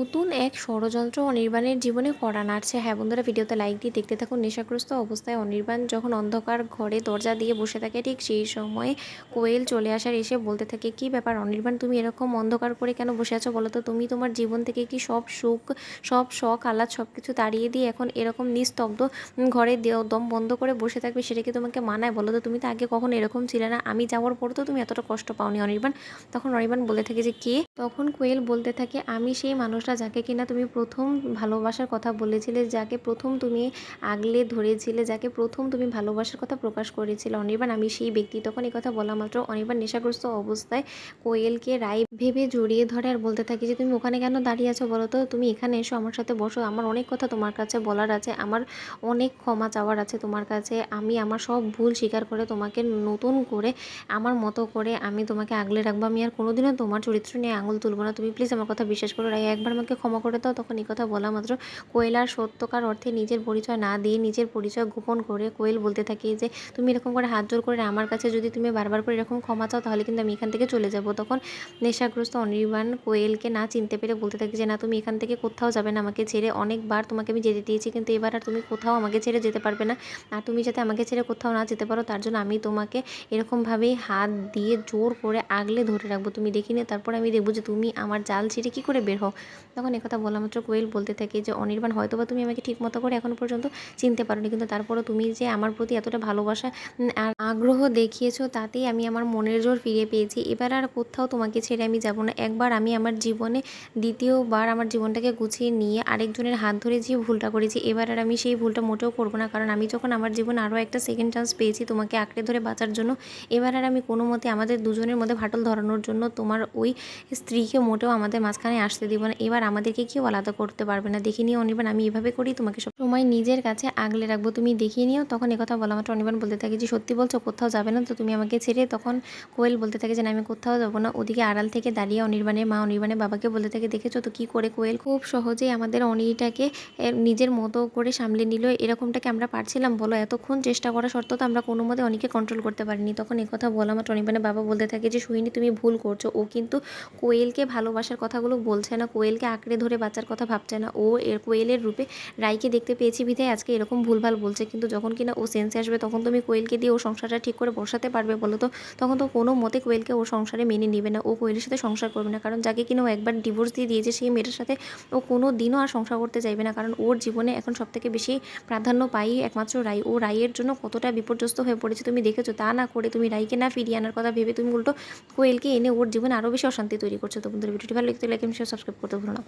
নতুন এক ষড়যন্ত্র অনির্বাণের জীবনে কড়া নাড়ছে। হ্যাঁ বন্ধুরা, ভিডিওতে লাইক দিয়ে দেখতে থাকুন। নেশাগ্রস্ত অবস্থায় অনির্বাণ যখন অন্ধকার ঘরে দরজা দিয়ে বসে থাকে, ঠিক সেই সময় কোয়েল চলে আসার এসে বলতে থাকে, কি ব্যাপার অনির্বাণ, তুমি এরকম অন্ধকার করে কেন বসে আছো বলো তো? তুমি তোমার জীবন থেকে কি সব সুখ, সব শখ আহ্লাদ সব কিছু তাড়িয়ে দিয়ে এখন এরকম নিস্তব্ধ ঘরে দম বন্ধ করে বসে থাকবে? সেটা কি তোমাকে মানায় বলো তো? তুমি তো আগে কখনো এরকম ছিলে না। আমি যাওয়ার পর তো তুমি এতটা কষ্ট পাওনি অনির্বাণ। তখন অনির্বাণ বলে থাকে যে কে? তখন কোয়েল বলতে থাকে, আমি সেই মানুষটা যাকে কিনা তুমি প্রথম ভালোবাসার কথা বলেছিলে, যাকে প্রথম তুমি আগলে ধরেছিলে, যাকে প্রথম তুমি ভালোবাসার কথা প্রকাশ করেছিলে অনির্বাণ, আমি সেই ব্যক্তি। তখন এই কথা বলা মাত্র অনির্বাণ নেশাগ্রস্ত অবস্থায় কোয়েলকে রায় ভেবে জড়িয়ে ধরে আর বলতে থাকে যে তুমি ওখানে কেন দাঁড়িয়ে আছো বলো তো? তুমি এখানে এসো, আমার সাথে বসো, আমার অনেক কথা তোমার কাছে বলার আছে, আমার অনেক ক্ষমা চাওয়ার আছে তোমার কাছে। আমি আমার সব ভুল স্বীকার করে তোমাকে নতুন করে আমার মতো করে আমি তোমাকে আগলে রাখবো। আমি আর কোনোদিনও তোমার চরিত্র নিয়ে আঙুল তুলবো না। তুমি প্লিজ আমার কথা বিশ্বাস করো রাই, একবার আমাকে ক্ষমা করে দাও। তখন এই কথা বলা মাত্র কোয়েল আর সত্যকার অর্থে নিজের পরিচয় না দিয়ে নিজের পরিচয় গোপন করে কোয়েল বলতে থাকে যে তুমি এরকম করে হাত জোর করে আমার কাছে যদি তুমি বারবার করে এরকম ক্ষমা চাও, তাহলে কিন্তু আমি এখান থেকে চলে যাব। তখন নেশাগ্রস্ত অনির্বাণ কোয়েলকে না চিনতে পেরে বলতে থাকে যে না, তুমি এখান থেকে কোথাও যাবে না আমাকে ছেড়ে। অনেকবার তোমাকে আমি যেতে দিয়েছি, কিন্তু এবার আর তুমি কোথাও আমাকে ছেড়ে যেতে পারবে না। আর তুমি যাতে আমাকে ছেড়ে কোথাও না যেতে পারো, তার জন্য আমি তোমাকে এরকমভাবেই হাত দিয়ে জোর করে আগলে ধরে রাখবো। তুমি দেখি নিও, তারপর আমি দেখবো যে তুমি আমার জাল ছিঁড়ে কী করে বের হও। তখন একথা বলা মাত্র কোয়েল বলতে থাকে যে অনির্বাণ, হয়তোবা তুমি আমাকে ঠিক মতো করে এখনও পর্যন্ত চিনতে পারোনি, কিন্তু তারপরও তুমি যে আমার প্রতি এতটা ভালোবাসা আর আগ্রহ দেখিয়েছো, তাতেই আমি আমার মনের জোর ফিরে পেয়েছি। এবার আর কোথাও তোমাকে ছেড়ে আমি যাব না। একবার আমি আমার জীবনে দ্বিতীয়বার আমার জীবনটাকে গুছিয়ে নিয়ে আরেকজনের হাত ধরে যে ভুলটা করেছি, এবার আর আমি সেই ভুলটা মোটেও করবো না। কারণ আমি যখন আমার জীবনে আরও একটা সেকেন্ড চান্স পেয়েছি তোমাকে আঁকড়ে ধরে বাঁচার জন্য, এবার আর আমি কোনো মতে আমাদের দুজনের মধ্যে ফাটল ধরানোর জন্য তোমার ওই স্ত্রীকে মোটেও আমাদের মাঝখানে আসতে দিব না। এবার আমাদেরকে কেউ আলাদা করতে পারবে না। দেখে নিও অনির্বাণ, আমি এভাবে করেই তোমাকে সব সময় নিজের কাছে আগলে রাখবো, তুমি দেখিয়ে নিও। তখন একথা বলা মাত্র অনির্বাণ বলতে থাকে যে সত্যি বলছো, কোথাও যাবে না তো তুমি আমাকে ছেড়ে? তখন কোয়েল বলতে থাকে যে না, আমি কোথাও যাবো না। ওদিকে আড়াল থেকে দাঁড়িয়ে অনির্বাণের মা অনির্বাণের বাবাকে বলতে থাকে, দেখেছো তো কী করে কোয়েল খুব সহজেই আমাদের অনিটাকে নিজের মতো করে সামলে নিল। এরকমটাকে আমরা পারছিলাম বলো? এতক্ষণ চেষ্টা করা সত্ত্বেও তো আমরা কোনো মতে অনিকে কন্ট্রোল করতে পারিনি। তখন একথা বলা মাত্র অনির্বাণের বাবা বলতে থাকে যে সোহিনী, তুমি ভুল করছো। ও কিন্তু কোয়েলকে ভালোবাসার কথাগুলো বলছে না, কোয়েলকে আঁকড়ে ধরে বাঁচার কথা ভাবছে না। ও কোয়েলের রূপে রাইকে দেখতে পেয়েছি বিধায় আজকে এরকম ভুলভাল বলছে, কিন্তু যখন কিনা ও সেন্সে আসবে তখন তুমি কোয়েলকে দিয়ে ও সংসারটা ঠিক করে বসাতে পারবে বলো তো? তখন তো কোনো মতে কোয়েলকে ও সংসারে মেনে নেবে না, ও কোয়েলের সাথে সংসার করবে না। কারণ যাকে কিনা ও একবার ডিভোর্স দিয়ে দিয়েছে, সেই মেয়েটার সাথে ও কোনো দিনও আর সংসার করতে চাইবে না। কারণ ওর জীবনে এখন সবথেকে বেশি প্রাধান্য পাই একমাত্র রাই। ও রাইয়ের জন্য কতটা বিপর্যস্ত হয়ে পড়েছে তুমি দেখেছো। তা না করে তুমি রাইকে না ফিরিয়ে আনার কথা ভেবে তুমি উল্টো কোয়েলকে এনে ওর জীবনে আরও বেশি অশান্তি তৈরি করছো। তো বন্ধুরা, ভিডিওটি ভালো লাগলে লাইক এবং সাবস্ক্রাইব করতে ভুলো না।